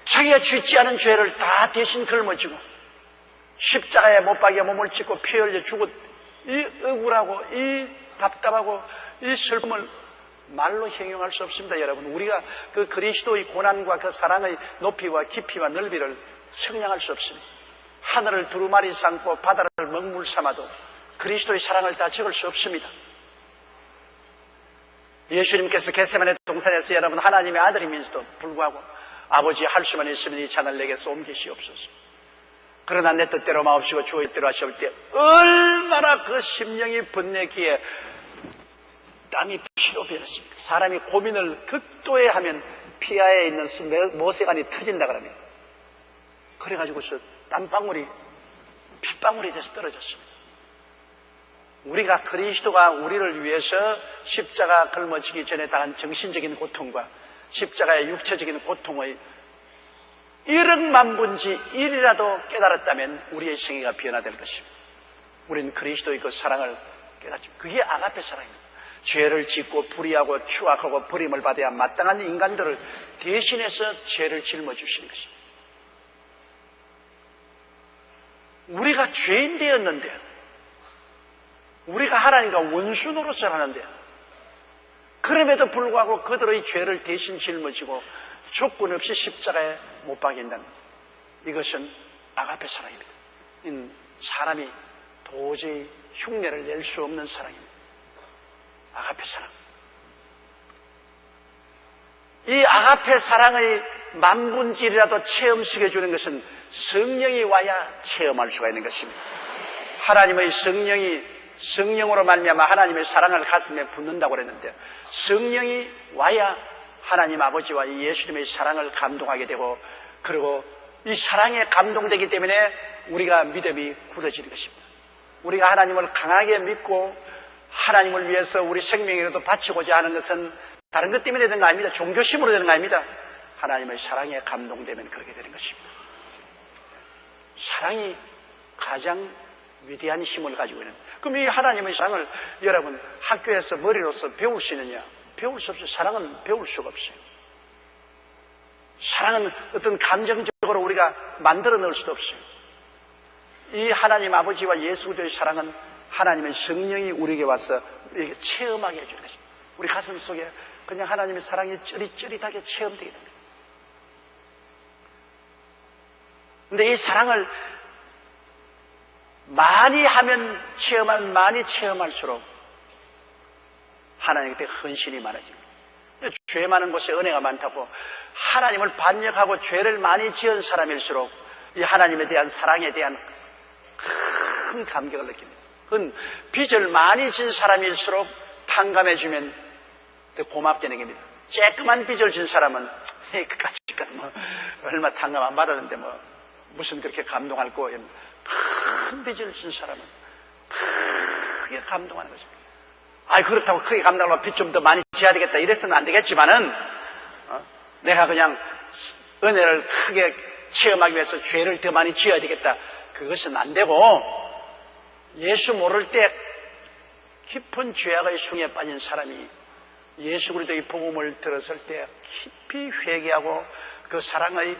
자기가 짓지 않은 죄를 다 대신 걸머지고 십자가에 못 박여 몸을 찢고 피 흘려 죽었, 이 억울하고 이 답답하고 이 슬픔을 말로 형용할 수 없습니다. 여러분, 우리가 그 그리스도의 고난과 그 사랑의 높이와 깊이와 넓이를 측량할 수 없습니다. 하늘을 두루마리 삼고 바다를 먹물 삼아도 그리스도의 사랑을 다 적을 수 없습니다. 예수님께서 겟세마네 동산에서 여러분 하나님의 아들이면서도 불구하고 아버지 할 수만 있으면 이 잔을 내게서 옮기시옵소서. 그러나 내 뜻대로 마옵시고 주의 뜻대로 하실 때 얼마나 그 심령이 번뇌기에 땀이 피로 변했습니다. 사람이 고민을 극도에 하면 피하에 있는 모세관이 터진다 그러면 그래가지고서 땀방울이 핏방울이 돼서 떨어졌습니다. 우리가 그리스도가 우리를 위해서 십자가 걸머지기 전에 당한 정신적인 고통과 십자가의 육체적인 고통의 1억만 분지 1이라도 깨달았다면 우리의 생애가 변화될 것입니다. 우리는 그리스도의 그 사랑을 깨닫죠. 그게 아가페 사랑입니다. 죄를 짓고 불의하고 추악하고 버림을 받아야 마땅한 인간들을 대신해서 죄를 짊어주시는 것입니다. 우리가 죄인 되었는데 우리가 하나님과 원수 노릇을 하는데 그럼에도 불구하고 그들의 죄를 대신 짊어지고 조건 없이 십자가에 못 박인다는 이것은 아가페 사랑입니다. 사람이 도저히 흉내를 낼 수 없는 사랑입니다. 아가페 사랑. 이 아가페 사랑의 만분질이라도 체험시켜주는 것은 성령이 와야 체험할 수가 있는 것입니다. 하나님의 성령으로 말미암아 하나님의 사랑을 가슴에 붓는다고 그랬는데 성령이 와야 하나님 아버지와 이 예수님의 사랑을 감동하게 되고 그리고 이 사랑에 감동되기 때문에 우리가 믿음이 굳어지는 것입니다. 우리가 하나님을 강하게 믿고 하나님을 위해서 우리 생명이라도 바치고자 하는 것은 다른 것 때문에 되는 거 아닙니다. 종교심으로 되는 거 아닙니다. 하나님의 사랑에 감동되면 그렇게 되는 것입니다. 사랑이 가장 위대한 힘을 가지고 있는. 그럼 이 하나님의 사랑을 여러분 학교에서 머리로서 배울 수 있느냐? 배울 수 없어요. 사랑은 배울 수가 없어요. 사랑은 어떤 감정적으로 우리가 만들어 넣을 수도 없어요. 이 하나님 아버지와 예수 그리스도의 사랑은 하나님의 성령이 우리에게 와서 우리에게 체험하게 해주는 것입니다. 우리 가슴 속에 그냥 하나님의 사랑이 쩌릿쩌릿하게 체험되게 됩니다. 근데 이 사랑을 많이 하면 많이 체험할수록 하나님께 헌신이 많아집니다. 죄 많은 곳에 은혜가 많다고 하나님을 반역하고 죄를 많이 지은 사람일수록 이 하나님에 대한 사랑에 대한 큰 감격을 느낍니다. 그건 빚을 많이 진 사람일수록 탕감해주면 더 고맙게 느낍니다. 쬐끄만 빚을 진 사람은 그까짓 뭐 얼마 탕감 안 받았는데 뭐 무슨 그렇게 감동할 거예요. 큰 빚을 진 사람은 크게 감동하는 거죠. 그렇다고 크게 감동하려면 빚 좀 더 많이 지어야 되겠다 이래서는 안 되겠지만은 내가 그냥 은혜를 크게 체험하기 위해서 죄를 더 많이 지어야 되겠다 그것은 안 되고 예수 모를 때 깊은 죄악의 숭에 빠진 사람이 예수 그리스도의 복음을 들었을 때 깊이 회개하고 그 사랑의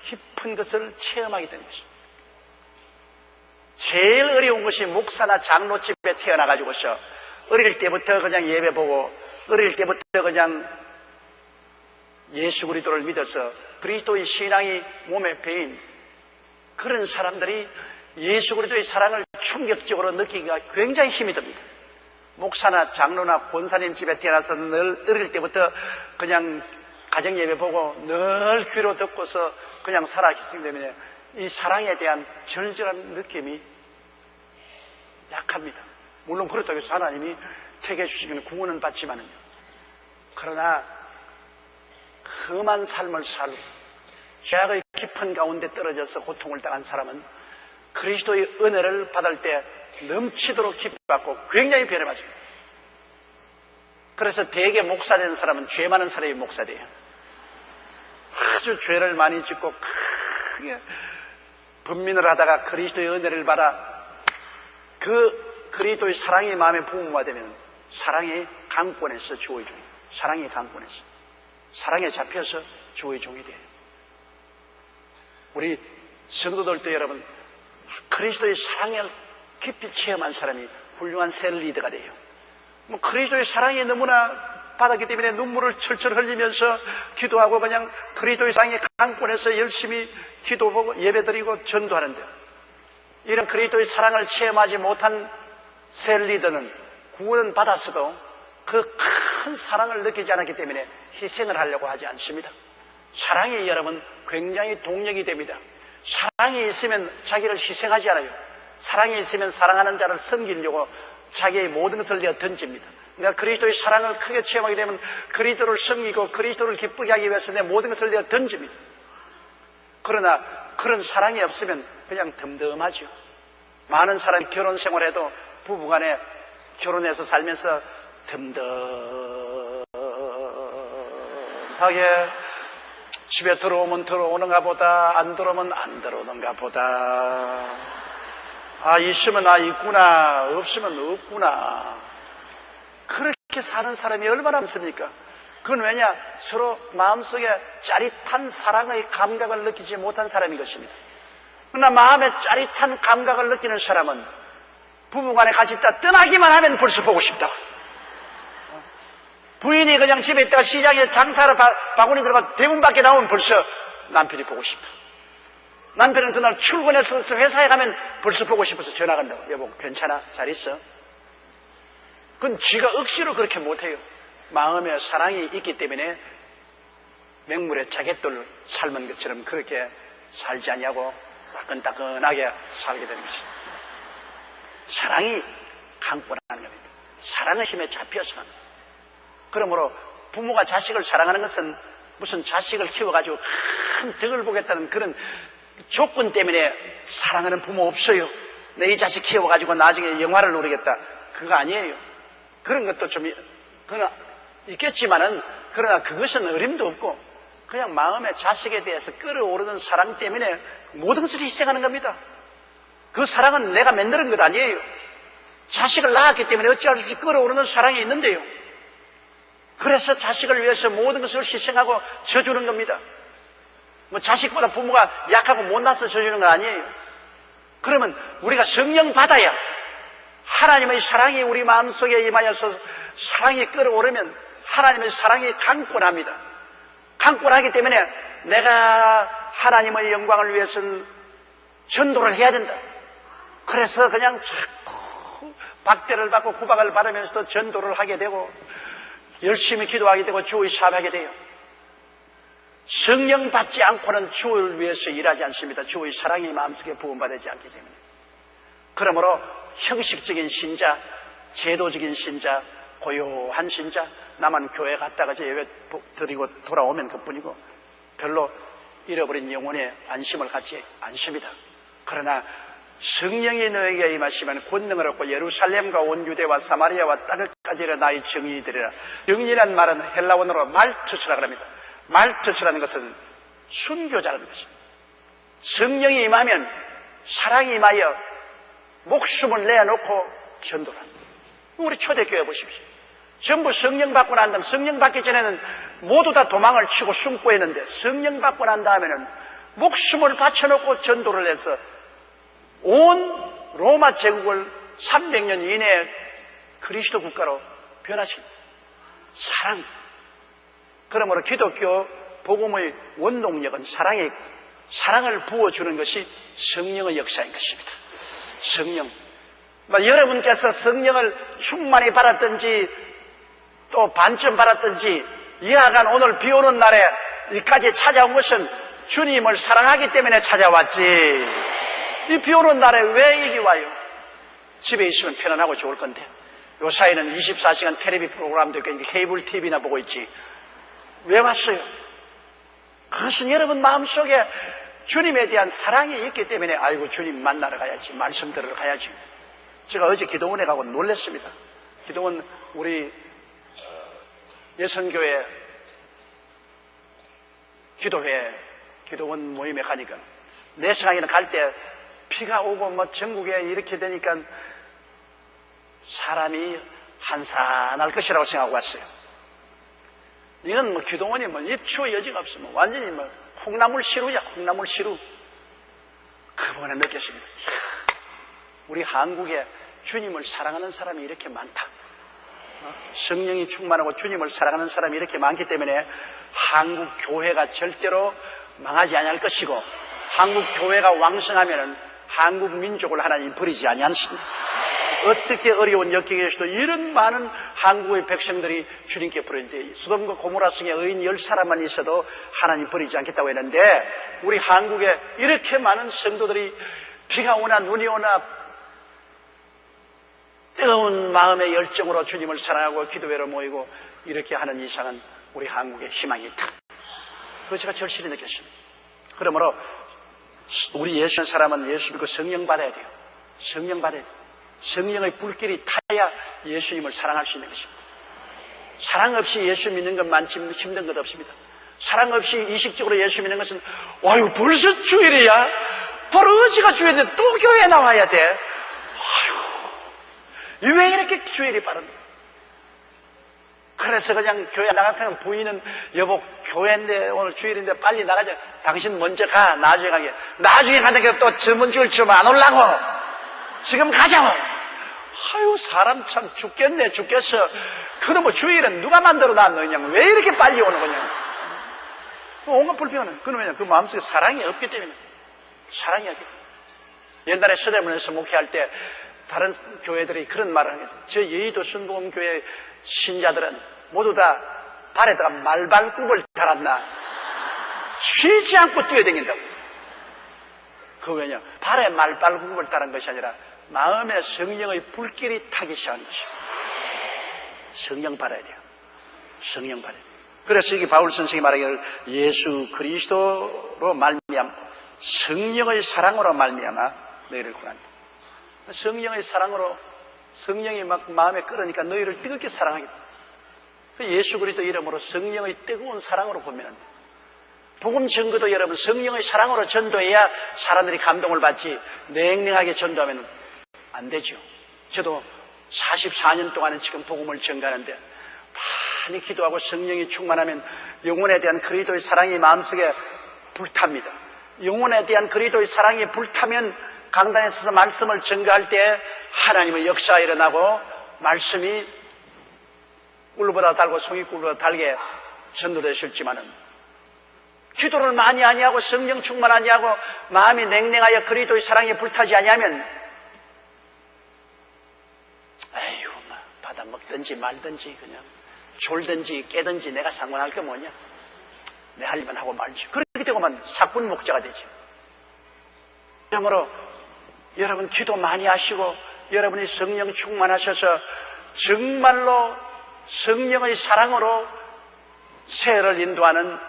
깊은 것을 체험하게 되는 것입니다. 제일 어려운 것이 목사나 장로집에 태어나가지고서 어릴 때부터 그냥 예배 보고 어릴 때부터 그냥 예수 그리스도를 믿어서 그리스도의 신앙이 몸에 배인 그런 사람들이 예수 그리스도의 사랑을 충격적으로 느끼기가 굉장히 힘이 듭니다. 목사나 장로나 권사님 집에 태어나서 늘 어릴 때부터 그냥 가정 예배 보고 늘 귀로 듣고서 그냥 살아있기 때문에 이 사랑에 대한 절절한 느낌이 약합니다. 물론 그렇다고 해서 하나님이 택해 주시면 구원은 받지만은요. 그러나 험한 삶을 살고 죄악의 깊은 가운데 떨어져서 고통을 당한 사람은 그리스도의 은혜를 받을 때 넘치도록 기뻐받고 굉장히 변해 맞습니다. 그래서 대개 목사 된 사람은 죄 많은 사람이 목사 돼요. 아주 죄를 많이 짓고 크게 범민을 하다가 그리스도의 은혜를 받아 그 그리스도의 사랑이 마음에 부음화되면 사랑의 강권에서 주의 종이, 사랑의 강권에서, 사랑에 잡혀서 주의 종이 돼요. 우리 성도들도 여러분, 그리스도의 사랑을 깊이 체험한 사람이 훌륭한 셀 리더가 돼요. 그리스도의 사랑이 너무나 받았기 때문에 눈물을 철철 흘리면서 기도하고 그냥 그리스도의 사랑의 강권에서 열심히 기도하고 예배드리고 전도하는데, 이런 그리스도의 사랑을 체험하지 못한 셀 리더는 구원 받았어도 그 큰 사랑을 느끼지 않았기 때문에 희생을 하려고 하지 않습니다. 사랑이 여러분 굉장히 동력이 됩니다. 사랑이 있으면 자기를 희생하지 않아요. 사랑이 있으면 사랑하는 자를 섬기려고 자기의 모든 것을 내어 던집니다. 내가 그리스도의 사랑을 크게 체험하게 되면 그리스도를 섬기고 그리스도를 기쁘게 하기 위해서 내 모든 것을 내어 던집니다. 그러나 그런 사랑이 없으면 그냥 덤덤하죠. 많은 사람이 결혼 생활해도 부부간에 결혼해서 살면서 덤덤하게 집에 들어오면 들어오는가 보다, 안 들어오면 안 들어오는가 보다. 있으면 있구나, 없으면 없구나. 그렇게 사는 사람이 얼마나 많습니까? 그건 왜냐? 서로 마음속에 짜릿한 사랑의 감각을 느끼지 못한 사람인 것입니다. 그러나 마음에 짜릿한 감각을 느끼는 사람은 부부간에 같이 있다 떠나기만 하면 벌써 보고 싶다. 부인이 그냥 집에 있다가 시장에 장사를 바구니 들어가 대문 밖에 나오면 벌써 남편이 보고 싶다. 남편은 그날 출근해서 회사에 가면 벌써 보고 싶어서 전화 간다고. 여보 괜찮아? 잘 있어? 그건 지가 억지로 그렇게 못해요. 마음에 사랑이 있기 때문에 맹물에 자갯돌 삶은 것처럼 그렇게 살지 않냐고 따끈따끈하게 살게 되는 것입니다. 사랑이 강권하는 겁니다. 사랑의 힘에 잡혀서. 그러므로 부모가 자식을 사랑하는 것은 무슨 자식을 키워가지고 큰 덕을 보겠다는 그런 조건 때문에 사랑하는 부모 없어요. 내 이 자식 키워가지고 나중에 영화를 누리겠다. 그거 아니에요. 그런 것도 좀 그러나 있겠지만은, 그러나 그것은 어림도 없고 그냥 마음의 자식에 대해서 끓어오르는 사랑 때문에 모든 것을 희생하는 겁니다. 그 사랑은 내가 만드는 것 아니에요. 자식을 낳았기 때문에 어찌할 수 없이 끓어오르는 사랑이 있는데요. 그래서 자식을 위해서 모든 것을 희생하고 져주는 겁니다. 자식보다 부모가 약하고 못나서 져주는 건 아니에요. 그러면 우리가 성령 받아야 하나님의 사랑이 우리 마음속에 임하여서 사랑이 끓어오르면 하나님의 사랑이 강권합니다. 강권하기 때문에 내가 하나님의 영광을 위해서는 전도를 해야 된다. 그래서 그냥 자꾸 박대를 받고 구박을 받으면서도 전도를 하게 되고 열심히 기도하게 되고 주의 사업하게 돼요. 성령 받지 않고는 주를 위해서 일하지 않습니다. 주의 사랑이 마음속에 부음받지 않기 때문에. 그러므로 형식적인 신자, 제도적인 신자, 고요한 신자, 나만 교회 갔다가 예배 드리고 돌아오면 그뿐이고 별로 잃어버린 영혼에 안심을 갖지 않습니다. 그러나 성령이 너에게 임하시면 권능을 얻고 예루살렘과 온 유대와 사마리아와 땅까지 나의 정의이 되리라. 정의란 말은 헬라어로 말투스라고 합니다. 말투스라는 것은 순교자라는 것입니다. 성령이 임하면 사랑이 임하여 목숨을 내놓고 전도를 합니다. 우리 초대교회 보십시오. 전부 성령 받고 난 다음, 성령 받기 전에는 모두 다 도망을 치고 숨고 했는데 성령 받고 난 다음에는 목숨을 바쳐놓고 전도를 해서 온 로마 제국을 300년 이내에 그리스도 국가로 변화시킵니다. 사랑. 그러므로 기독교 복음의 원동력은 사랑에 사랑을 부어주는 것이 성령의 역사인 것입니다. 성령. 여러분께서 성령을 충만히 받았든지 또 반쯤 받았든지 이하간 오늘 비 오는 날에 이까지 찾아온 것은 주님을 사랑하기 때문에 찾아왔지. 이 비 오는 날에 왜 이리 와요? 집에 있으면 편안하고 좋을 건데 요 사이는 24시간 텔레비 프로그램도 있고 케이블 TV나 보고 있지. 왜 왔어요? 그것은 여러분 마음속에 주님에 대한 사랑이 있기 때문에 아이고 주님 만나러 가야지, 말씀 들으러 가야지. 제가 어제 기도원에 가고 놀랐습니다. 기도원 우리 예선교회 기도원 모임에 가니까 내 생각에는 갈 때 비가 오고 전국에 이렇게 되니까 사람이 한산할 것이라고 생각하고 왔어요. 이건 뭐 기도원이 뭐 입추의 여지가 없어. 뭐 완전히 뭐 콩나물 시루야, 콩나물 시루. 그번에 느꼈습니다. 이야, 우리 한국에 주님을 사랑하는 사람이 이렇게 많다. 성령이 충만하고 주님을 사랑하는 사람이 이렇게 많기 때문에 한국 교회가 절대로 망하지 아니할 것이고, 한국 교회가 왕성하면은 한국 민족을 하나님 버리지 아니하십니다. 어떻게 어려운 역경에서도 이런 많은 한국의 백성들이 주님께 부르는데, 소돔과 고모라 성에 의인 10사람만 있어도 하나님 버리지 않겠다고 했는데, 우리 한국에 이렇게 많은 성도들이 비가 오나 눈이 오나 뜨거운 마음의 열정으로 주님을 사랑하고 기도회로 모이고 이렇게 하는 이상은 우리 한국에 희망이 있다. 그거 제가 절실히 느꼈습니다. 그러므로 우리 예수 사람은 예수 믿고 성령 받아야 돼요. 성령 받아야 돼요. 성령의 불길이 타야 예수님을 사랑할 수 있는 것입니다. 사랑 없이 예수 믿는 것만큼 힘든 것 없습니다. 사랑 없이 이식적으로 예수 믿는 것은, 아유, 벌써 주일이야? 바로 어제가 주일인데 또 교회에 나와야 돼? 아유, 왜 이렇게 주일이 빠릅니까? 그래서 그냥 교회 나가면 부인은, 여보, 교회인데 오늘 주일인데 빨리 나가자. 당신 먼저 가. 나중에 가게. 나중에 가는데 또 전문줄 좀 안 올라고. 지금 가자고. 아유, 사람 참 죽겠네, 죽겠어. 그놈의 주일은 누가 만들어 놨느냐? 왜 이렇게 빨리 오는 거냐? 온갖 불평은 그놈의 그 마음속에 사랑이 없기 때문에. 사랑이 없기 때문에. 옛날에 서대문에서 목회할 때 다른 교회들이 그런 말을 하겠어요. 저 여의도 순복음교회 신자들은 모두 다 발에다가 말발굽을 달았나? 쉬지 않고 뛰어다닌다고. 그 왜냐? 발에 말발굽을 달은 것이 아니라 마음에 성령의 불길이 타기 시작하는 것이에요. 성령 받아야 돼요. 성령 받아야 돼요. 그래서 여기 바울 선생이 말하기를 예수 그리스도로 말미암아 성령의 사랑으로 말미암아 너희를 구한다. 성령의 사랑으로, 성령이 막 마음에 끓으니까 너희를 뜨겁게 사랑하겠다. 예수 그리스도 이름으로 성령의 뜨거운 사랑으로 보면 복음 전도도 여러분 성령의 사랑으로 전도해야 사람들이 감동을 받지, 냉랭하게 전도하면 안 되죠. 저도 44년 동안은 지금 복음을 전가하는데 많이 기도하고 성령이 충만하면 영혼에 대한 그리스도의 사랑이 마음속에 불탑니다. 영혼에 대한 그리스도의 사랑이 불타면 강단에 서서 말씀을 전가할 때 하나님의 역사가 일어나고 말씀이 꿀보다 달고 송이 꿀보다 달게 전도되실지만은, 기도를 많이 아니하고 성령 충만 아니하고 마음이 냉랭하여 그리스도의 사랑이 불타지 아니하면 에휴, 받아 먹든지 말든지 그냥 졸든지 깨든지 내가 상관할 게 뭐냐, 내 할 일만 하고 말지. 그렇게 되고만 사꾼 목자가 되지. 그러므로 여러분 기도 많이 하시고 여러분이 성령 충만하셔서 정말로 성령의 사랑으로 세를 인도하는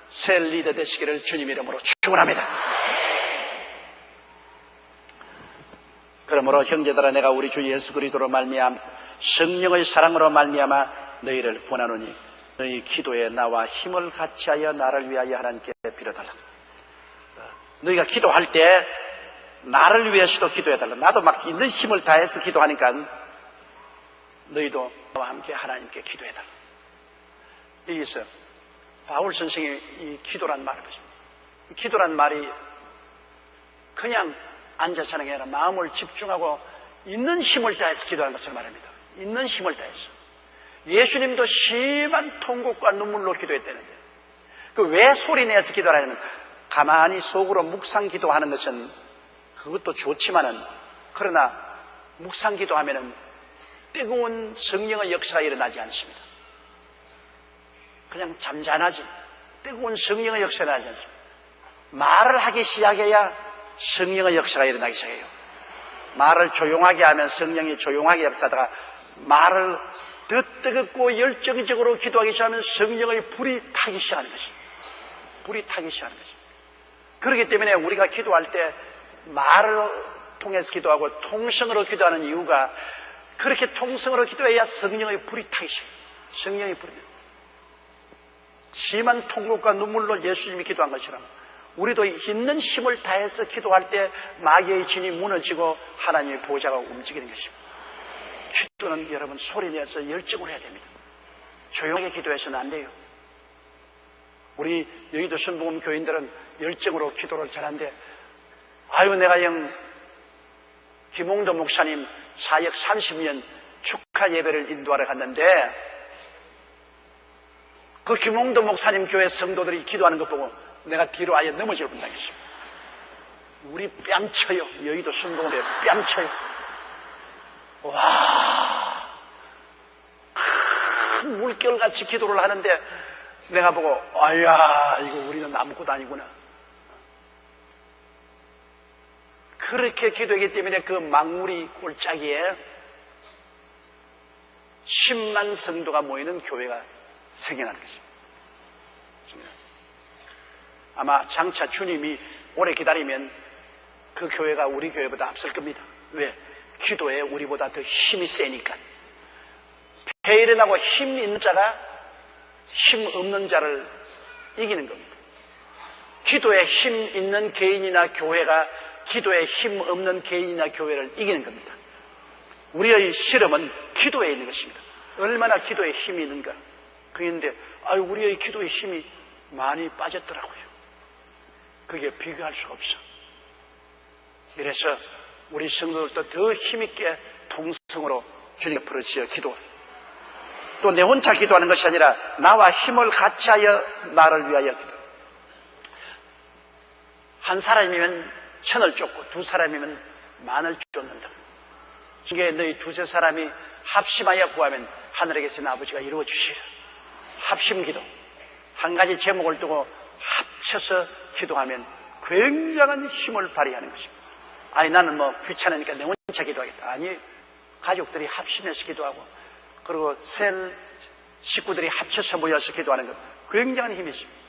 새 리더 되시기를 주님 이름으로 축원합니다. 그러므로 형제들아, 내가 우리 주 예수 그리스도로 말미암아 성령의 사랑으로 말미암아 너희를 권하노니 너희 기도에 나와 힘을 같이하여 나를 위하여 하나님께 빌어달라. 너희가 기도할 때 나를 위해서도 기도해달라. 나도 막 있는 힘을 다해서 기도하니까 너희도 나와 함께 하나님께 기도해달라. 여기서 바울 선생이 이 기도란 말을 보십니다. 기도란 말이 그냥 앉아서 하는 게 아니라 마음을 집중하고 있는 힘을 다해서 기도하는 것을 말합니다. 있는 힘을 다해서. 예수님도 심한 통곡과 눈물로 기도했다는데, 그 왜 소리 내서 기도하냐면 가만히 속으로 묵상 기도하는 것은 그것도 좋지만은, 그러나 묵상 기도하면은 뜨거운 성령의 역사가 일어나지 않습니다. 그냥 잠잠하지. 뜨거운 성령의 역사가 일어나지 않습니다. 말을 하기 시작해야 성령의 역사가 일어나기 시작해요. 말을 조용하게 하면 성령이 조용하게 역사하다가 말을 더 뜨겁고 열정적으로 기도하기 시작하면 성령의 불이 타기 시작하는 것입니다. 불이 타기 시작하는 것입니다. 그렇기 때문에 우리가 기도할 때 말을 통해서 기도하고 통성으로 기도하는 이유가, 그렇게 통성으로 기도해야 성령의 불이 타기 시작해요. 성령의 불이. 심한 통곡과 눈물로 예수님이 기도한 것처럼 우리도 있는 힘을 다해서 기도할 때 마귀의 진이 무너지고 하나님의 보좌가 움직이는 것입니다. 기도는 여러분 소리내서 열정을 해야 됩니다. 조용하게 기도해서는 안 돼요. 우리 여의도 순복음 교인들은 열정으로 기도를 잘하는데, 아유, 내가 김홍도 목사님 사역 30년 축하 예배를 인도하러 갔는데, 그 김홍도 목사님 교회 성도들이 기도하는 것 보고 내가 뒤로 아예 넘어질 뻔당했습니다. 우리 뺨쳐요. 여의도 순복음에 뺨쳐요. 와, 큰 물결같이 기도를 하는데 내가 보고, 아야, 이거 우리는 아무것도 아니구나. 그렇게 기도하기 때문에 그 망우리 골짜기에 10만 성도가 모이는 교회가 생겨나는 것입니다. 아마 장차 주님이 오래 기다리면 그 교회가 우리 교회보다 앞설 겁니다. 왜? 기도에 우리보다 더 힘이 세니까. 배에 일어나고 힘 있는 자가 힘 없는 자를 이기는 겁니다. 기도에 힘 있는 개인이나 교회가 기도에 힘 없는 개인이나 교회를 이기는 겁니다. 우리의 실험은 기도에 있는 것입니다. 얼마나 기도에 힘이 있는가. 그런데 우리의 기도의 힘이 많이 빠졌더라고요. 그게 비교할 수가 없어. 그래서 우리 성도들도 더 힘있게 동성으로 주님께 부르짖어 기도. 또 내 혼자 기도하는 것이 아니라 나와 힘을 같이 하여 나를 위하여 기도. 한 사람이면 천을 쫓고 두 사람이면 만을 쫓는다. 이게 너희 두세 사람이 합심하여 구하면 하늘에 계신 아버지가 이루어 주시리라. 합심기도. 한 가지 제목을 두고 합쳐서 기도하면 굉장한 힘을 발휘하는 것입니다. 나는 귀찮으니까 내 혼자 기도하겠다. 아니, 가족들이 합심해서 기도하고, 그리고 셀 식구들이 합쳐서 모여서 기도하는 것, 굉장한 힘이 있습니다.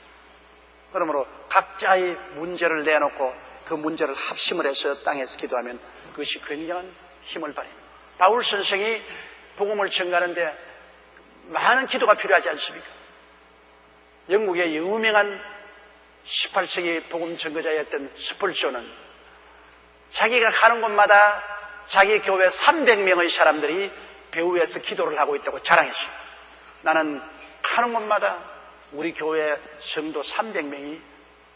그러므로 각자의 문제를 내놓고 그 문제를 합심을 해서 땅에서 기도하면 그것이 굉장한 힘을 발휘합니다. 바울 선생이 복음을 전가하는데 많은 기도가 필요하지 않습니까? 영국의 유명한 18세기 복음 전거자였던 스펄전은 자기가 가는 곳마다 자기 교회 300명의 사람들이 배후에서 기도를 하고 있다고 자랑했어요. 나는 가는 곳마다 우리 교회 성도 300명이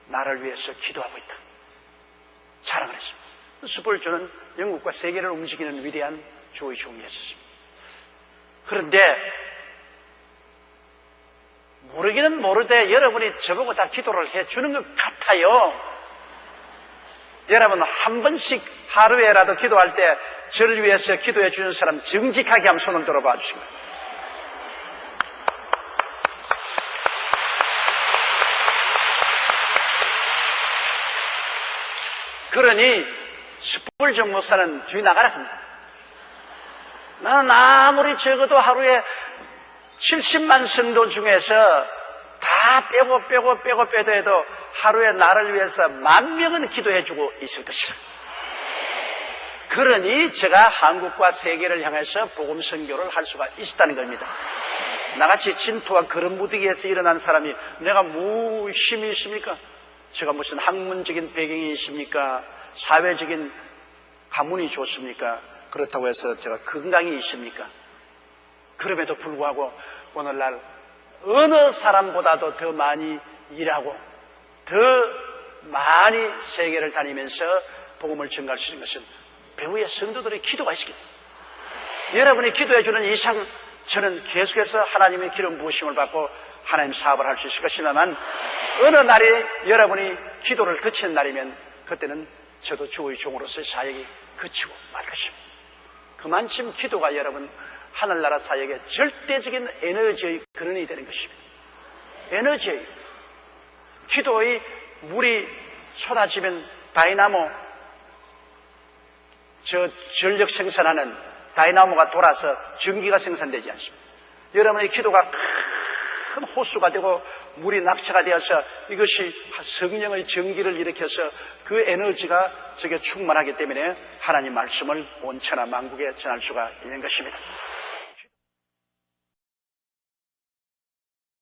나를 위해서 기도하고 있다. 자랑을 했습니다. 스펄전은 영국과 세계를 움직이는 위대한 주의 종이었습니다. 그런데 모르기는 모르되 여러분이 저보고 다 기도를 해주는 것 같아요. 여러분 한 번씩 하루에라도 기도할 때 저를 위해서 기도해 주는 사람 정직하게 한번 손을 들어봐 주시기 바랍니다. 그러니 스펄전 목사는 뒤 나가라 합니다. 나는 아무리 적어도 하루에 70만 성도 중에서 다 빼도 해도 하루에 나를 위해서 10,000명은 기도해주고 있을 것이다. 그러니 제가 한국과 세계를 향해서 복음 선교를 할 수가 있다는 겁니다. 나같이 진토와 그런 무더기에서 일어난 사람이 내가 뭐 힘이 있습니까? 제가 무슨 학문적인 배경이 있습니까? 사회적인 가문이 좋습니까? 그렇다고 해서 제가 건강이 있습니까? 그럼에도 불구하고 오늘날 어느 사람보다도 더 많이 일하고 더 많이 세계를 다니면서 복음을 전가할 수 있는 것은 배후의 성도들의 기도가 있습니다. 여러분이 기도해 주는 이상 저는 계속해서 하나님의 기름 부으심을 받고 하나님 사업을 할 수 있을 것이지만 어느 날에 여러분이 기도를 그치는 날이면 그때는 저도 주의 종으로서의 사역이 그치고 말 것입니다. 그만큼 기도가 여러분 하늘나라 사역의 절대적인 에너지의 근원이 되는 것입니다. 에너지의 기도의 물이 쏟아지면 다이나모 전력 생산하는 다이나모가 돌아서 전기가 생산되지 않습니다. 여러분의 기도가 큰 호수가 되고 물이 낙차가 되어서 이것이 성령의 전기를 일으켜서 그 에너지가 저게 충만하기 때문에 하나님 말씀을 온 천하 만국에 전할 수가 있는 것입니다.